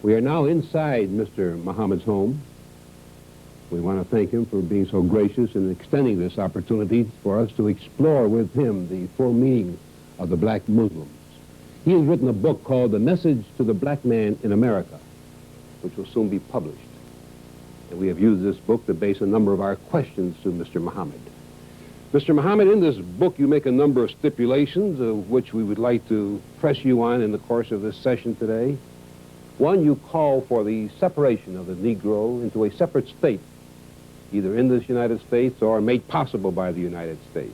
We are now inside Mr. Muhammad's home. We want to thank him for being so gracious in extending this opportunity for us to explore with him the full meaning of the black Muslims. He has written a book called The Message to the Black Man in America, which will soon be published. And we have used this book to base a number of our questions to Mr. Muhammad. Mr. Muhammad, in this book you make a number of stipulations of which we would like to press you on in the course of this session today. One, you call for the separation of the Negro into a separate state, either in this United States or made possible by the United States.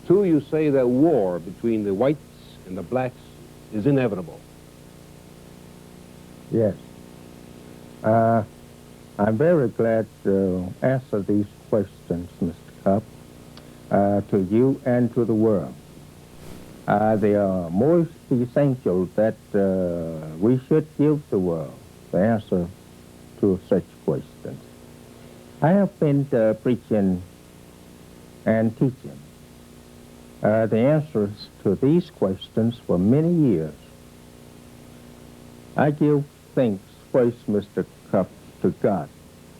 Two, you say that war between the whites and the blacks is inevitable. Yes. I'm very glad to answer these questions, Mr. Cup, to you and to the world. They are most essential that we should give the world the answer to such questions. I have been preaching and teaching the answers to these questions for many years. I give thanks first, Mr. Cup, to God,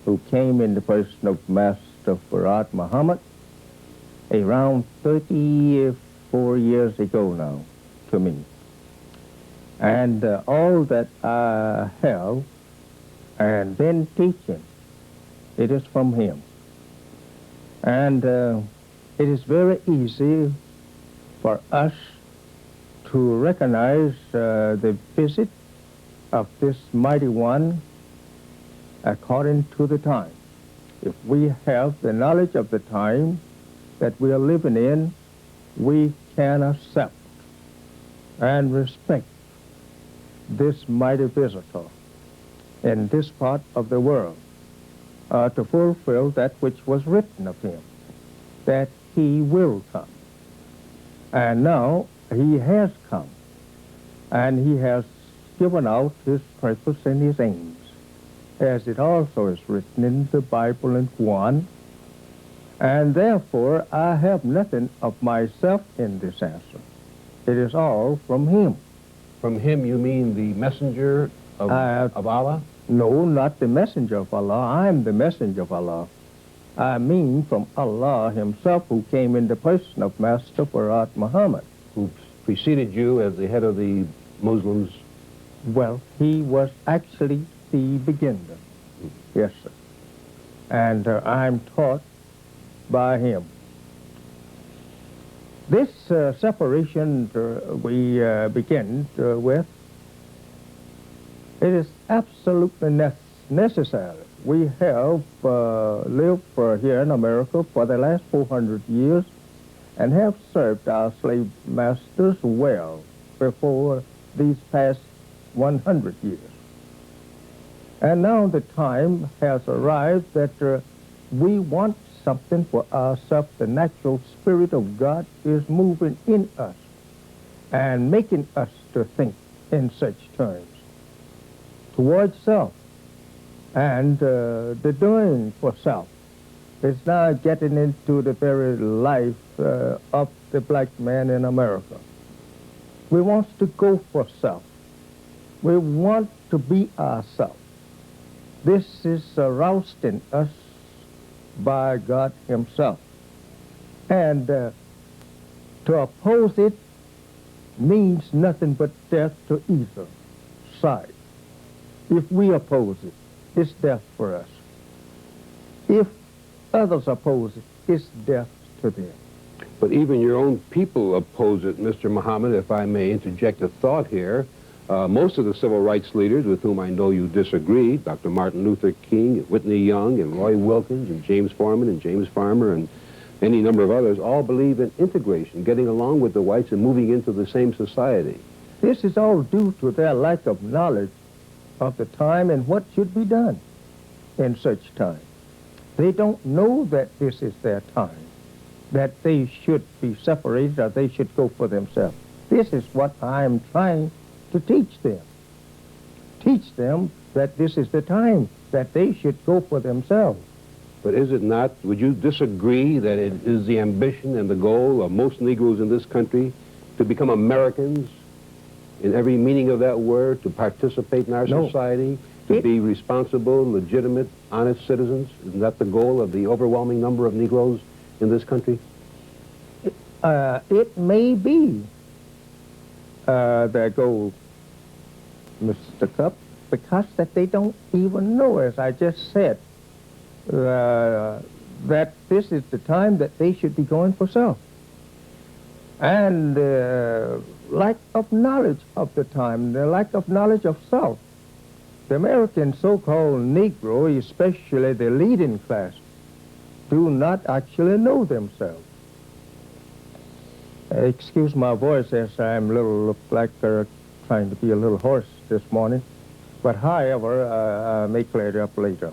who came in the person of Master Bereits Muhammad around 34 years ago now to me. And all that I have and been teaching, it is from him. And it is very easy for us to recognize the visit of this mighty one according to the time. If we have the knowledge of the time that we are living in, we can accept and respect this mighty visitor in this part of the world to fulfill that which was written of him, that he will come. And now he has come, and he has given out his purpose and his aims, as it also is written in the Bible in Quran. And therefore, I have nothing of myself in this answer. It is all from him. From him, you mean the messenger of Allah? No, not the messenger of Allah. I'm the messenger of Allah. I mean from Allah himself, who came in the person of Master Bereits Muhammad. Who preceded you as the head of the Muslims? Well, he was actually the beginner. Yes, sir. And I'm taught by him. This separation we begin with, it is absolutely necessary. We have lived here in America for the last 400 years and have served our slave masters well before these past 100 years. And now the time has arrived that we want something for ourselves. The natural spirit of God is moving in us and making us to think in such terms towards self. And the doing for self is now getting into the very life of the black man in America. We want to go for self. We want to be ourselves. This is aroused in us by God himself. And to oppose it means nothing but death to either side. If we oppose it, it's death for us. If others oppose it, it's death to them. But even your own people oppose it, Mr. Muhammad, if I may interject a thought here. Most of the civil rights leaders with whom I know you disagree, Dr. Martin Luther King, Whitney Young, and Roy Wilkins, and James Foreman, and James Farmer, and any number of others, all believe in integration, getting along with the whites and moving into the same society. This is all due to their lack of knowledge of the time and what should be done in such time. They don't know that this is their time, that they should be separated or they should go for themselves. This is what I'm trying to teach them. Teach them that this is the time that they should go for themselves. But is it not, would you disagree that it is the ambition and the goal of most Negroes in this country to become Americans in every meaning of that word, to participate in our society, to be responsible, legitimate, honest citizens? Isn't that the goal of the overwhelming number of Negroes in this country? It may be their goal, Mr. Cup, because that they don't even know, as I just said, that this is the time that they should be going for self. And lack of knowledge of the time, the lack of knowledge of self. The American so-called Negro, especially the leading class, do not actually know themselves. Excuse my voice as I'm look like trying to be a little hoarse this morning. But however, I may clear it up later.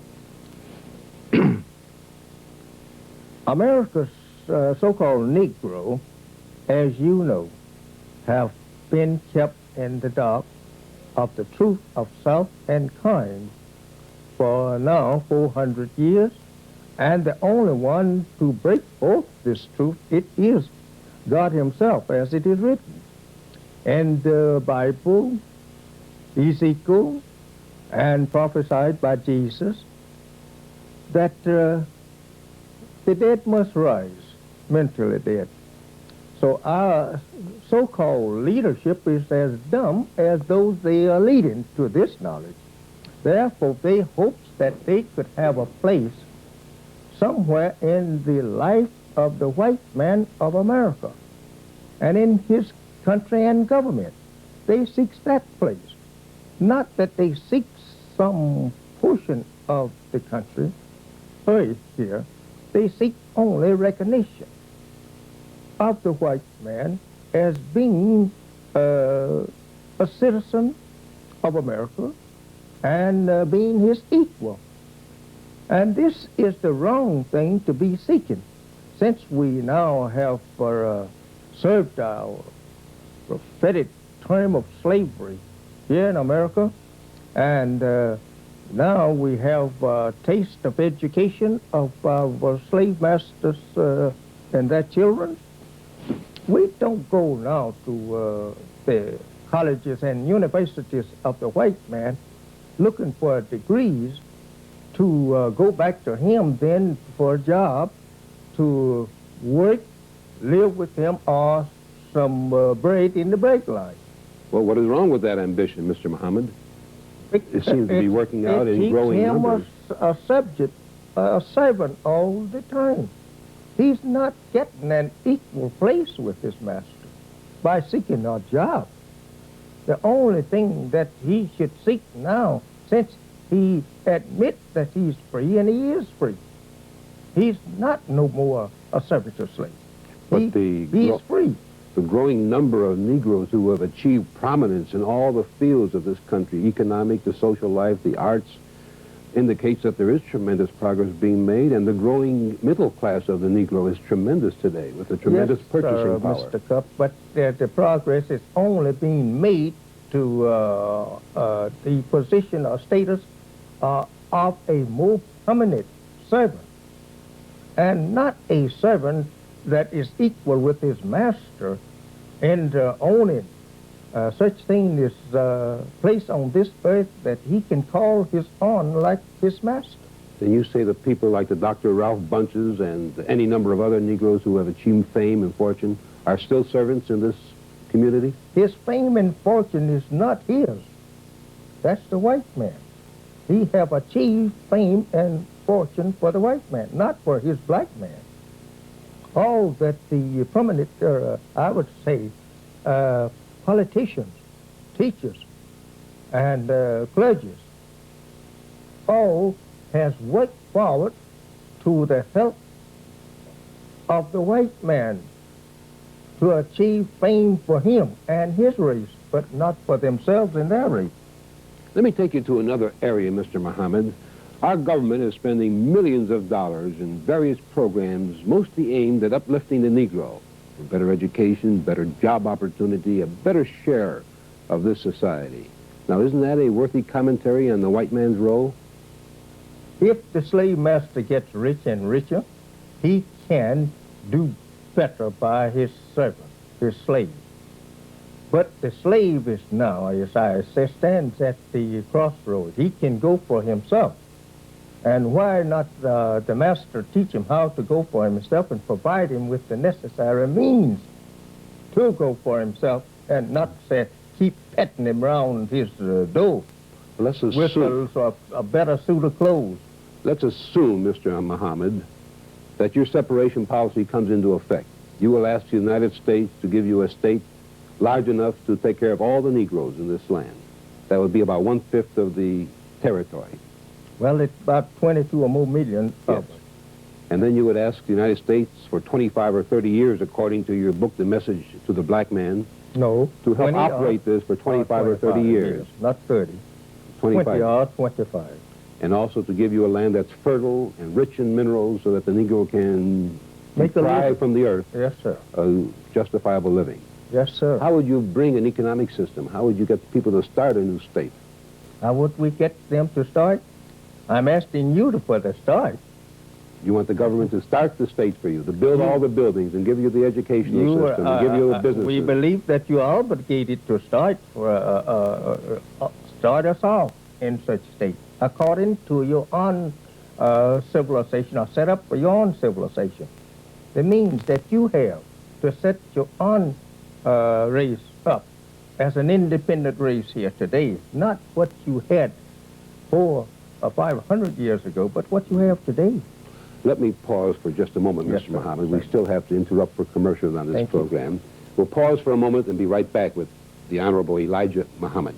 America's so-called Negro, as you know, have been kept in the dark of the truth of self and kind for now 400 years, and the only one to break forth this truth, it is God himself, as it is written in the Bible, Ezekiel, and prophesied by Jesus, that the dead must rise, mentally dead. So our so-called leadership is as dumb as those they are leading to this knowledge. Therefore, they hoped that they could have a place somewhere in the life of the white man of America and in his country and government. They seek that place. Not that they seek some portion of the country, earth here. They seek only recognition of the white man as being a citizen of America and being his equal. And this is the wrong thing to be seeking, since we now have served our prophetic term of slavery here in America, and now we have a taste of education of our slave masters and their children. We don't go now to the colleges and universities of the white man looking for degrees to go back to him then for a job, to work, live with him, or some bread in the break line. Well, what is wrong with that ambition, Mr. Muhammad? It seems to be working out in growing numbers. A subject, a servant all the time. He's not getting an equal place with his master by seeking a job. The only thing that he should seek now, since he admits that he's free, and he is free, he's not no more a servant or slave. But he's free. The growing number of Negroes who have achieved prominence in all the fields of this country, economic, the social life, the arts, indicates that there is tremendous progress being made, and the growing middle class of the Negro is tremendous today, with a tremendous purchasing power. Mr. Cup, but the progress is only being made to the position or status of a more prominent servant, and not a servant that is equal with his master and owning such thing is placed on this earth that he can call his own like his master. Then you say that people like the Dr. Ralph Bunches and any number of other Negroes who have achieved fame and fortune are still servants in this community? His fame and fortune is not his. That's the white man. He have achieved fame and fortune for the white man, not for his black man. All that the prominent, I would say, politicians, teachers, and clergies, all has worked forward to the help of the white man to achieve fame for him and his race, but not for themselves and their race. Let me take you to another area, Mr. Muhammad. Our government is spending millions of dollars in various programs mostly aimed at uplifting the Negro for better education, better job opportunity, a better share of this society. Now, isn't that a worthy commentary on the white man's role? If the slave master gets rich and richer, he can do better by his servant, his slave. But the slave is now, Isaiah says, stands at the crossroads. He can go for himself. And why not the master teach him how to go for himself and provide him with the necessary means to go for himself, and not say, keep petting him around his door Let's assume, with a better suit of clothes. let's assume, Mr. Muhammad, that your separation policy comes into effect. You will ask the United States to give you a state large enough to take care of all the Negroes in this land. That would be about 1/5 of the territory. Well, it's about 22 or more million of Yes. And then you would ask the United States for 25 or 30 years, according to your book, The Message to the Black Man, No. to help 20 operate this for 25 or 30 years. Not 30. 25. 20 or 25. And also to give you a land that's fertile and rich in minerals so that the Negro can Make a thrive living. from the earth Yes, sir. a justifiable living. Yes, sir. How would you bring an economic system? How would you get people to start a new state? How would we get them to start? I'm asking you to put a start. You want the government to start the state for you, to build all the buildings and give you the educational system, and give you the businesses. We believe that you are obligated to start start us off in such state according to your own civilization, or set up for your own civilization. The means that you have to set your own race up as an independent race here today, not what you had 400 or 500 years ago, but what you have today. Let me pause for just a moment, Yes, Mr. sir. Muhammad. We still have to interrupt for commercials on this Thank you. program. We'll pause for a moment and be right back with the Honorable Elijah Muhammad.